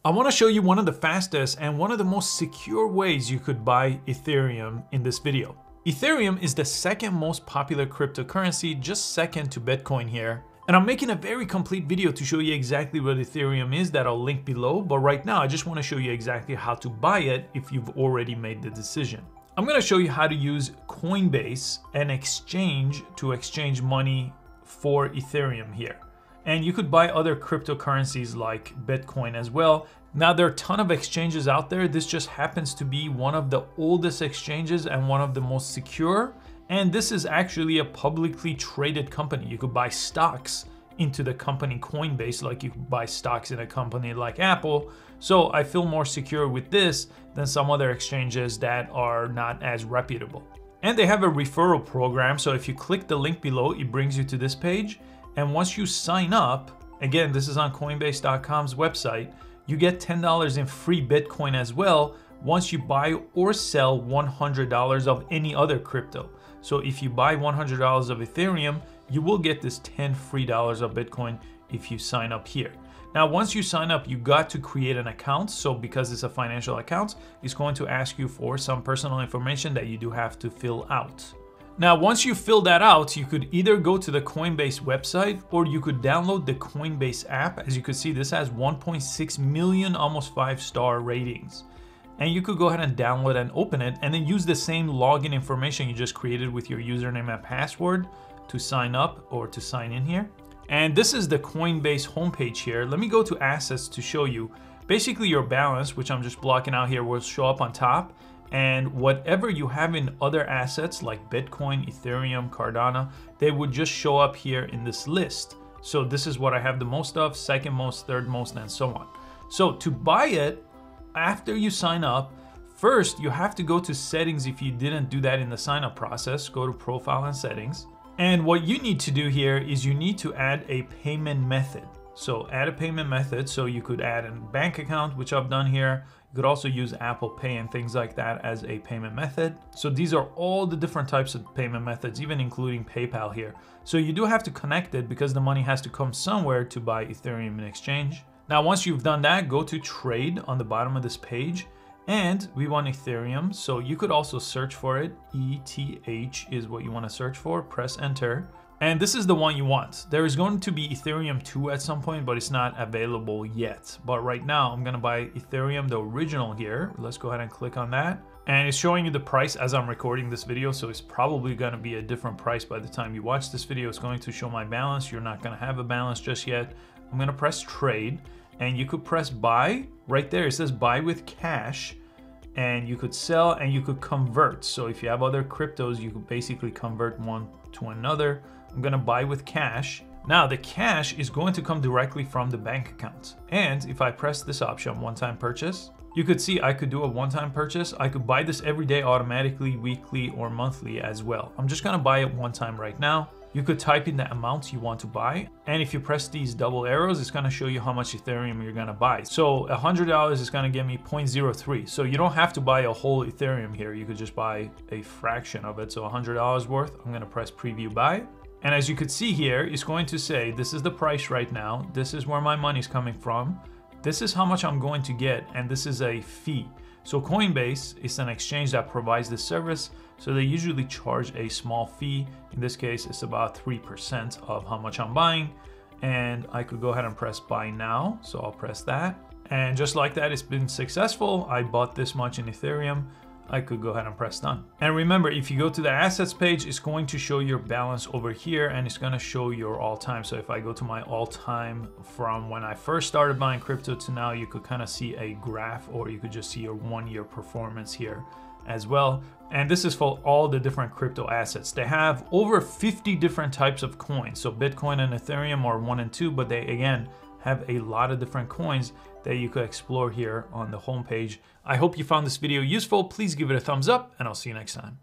I want to show you one of the fastest and one of the most secure ways you could buy Ethereum in this video. Ethereum is the second most popular cryptocurrency, just second to Bitcoin here. And I'm making a very complete video to show you exactly what Ethereum is that I'll link below. But right now, I just want to show you exactly how to buy it if you've already made the decision. I'm going to show you how to use Coinbase, an exchange, to exchange money for Ethereum here. And you could buy other cryptocurrencies like Bitcoin as well. Now, there are a ton of exchanges out there. This just happens to be one of the oldest exchanges and one of the most secure. And this is actually a publicly traded company. You could buy stocks into the company Coinbase like you could buy stocks in a company like Apple. So I feel more secure with this than some other exchanges that are not as reputable. And they have a referral program. So if you click the link below, it brings you to this page. And once you sign up, again, this is on Coinbase.com's website, you get $10 in free Bitcoin as well once you buy or sell $100 of any other crypto. So if you buy $100 of Ethereum, you will get this $10 free of Bitcoin if you sign up here. Now, once you sign up, you got to create an account. So because it's a financial account, it's going to ask you for some personal information that you do have to fill out. Now, once you fill that out, you could either go to the Coinbase website or you could download the Coinbase app. As you can see, this has 1.6 million, almost 5-star ratings. And you could go ahead and download and open it and then use the same login information you just created with your username and password to sign up or to sign in here. And this is the Coinbase homepage here. Let me go to assets to show you. Basically, your balance, which I'm just blocking out here, will show up on top. And whatever you have in other assets like Bitcoin, Ethereum, Cardano, they would just show up here in this list. So this is what I have the most of, second most, third most, and so on. So to buy it, after you sign up, first you have to go to settings if you didn't do that in the sign up process. Go to profile and settings. And what you need to do here is you need to add a payment method. So add a payment method. So you could add a bank account, which I've done here. You could also use Apple Pay and things like that as a payment method. So these are all the different types of payment methods, even including PayPal here. So you do have to connect it because the money has to come somewhere to buy Ethereum in exchange. Now, once you've done that, go to trade on the bottom of this page. And we want Ethereum. So you could also search for it. ETH is what you want to search for. Press enter. And this is the one you want. There is going to be Ethereum 2 at some point, but it's not available yet. But right now, I'm going to buy Ethereum, the original here. Let's go ahead and click on that. And it's showing you the price as I'm recording this video. So it's probably going to be a different price by the time you watch this video. It's going to show my balance. You're not going to have a balance just yet. I'm going to press trade. And you could press buy. Right there, it says buy with cash. And you could sell and you could convert. So if you have other cryptos, you could basically convert one to another. I'm gonna buy with cash. Now the cash is going to come directly from the bank account. And if I press this option, one-time purchase, you could see I could do a one-time purchase. I could buy this every day automatically, weekly, or monthly as well. I'm just gonna buy it one time right now. You could type in the amount you want to buy. And if you press these double arrows, it's gonna show you how much Ethereum you're gonna buy. So $100 is gonna give me 0.03. So you don't have to buy a whole Ethereum here. You could just buy a fraction of it. So $100 worth, I'm gonna press preview buy. And as you could see here, it's going to say, this is the price right now. This is where my money's coming from. This is how much I'm going to get. And this is a fee. So Coinbase is an exchange that provides this service. So they usually charge a small fee. In this case, it's about 3% of how much I'm buying. And I could go ahead and press buy now. So I'll press that. And just like that, it's been successful. I bought this much in Ethereum. I could go ahead and press done. And remember, if you go to the assets page, it's going to show your balance over here and it's going to show your all-time. So if I go to my all-time from when I first started buying crypto to now, you could kind of see a graph, or you could just see your 1-year performance here as well. And this is for all the different crypto assets. They have over 50 different types of coins. So Bitcoin and Ethereum are 1 and 2, but they again have a lot of different coins that you could explore here on the homepage. I hope you found this video useful. Please give it a thumbs up and I'll see you next time.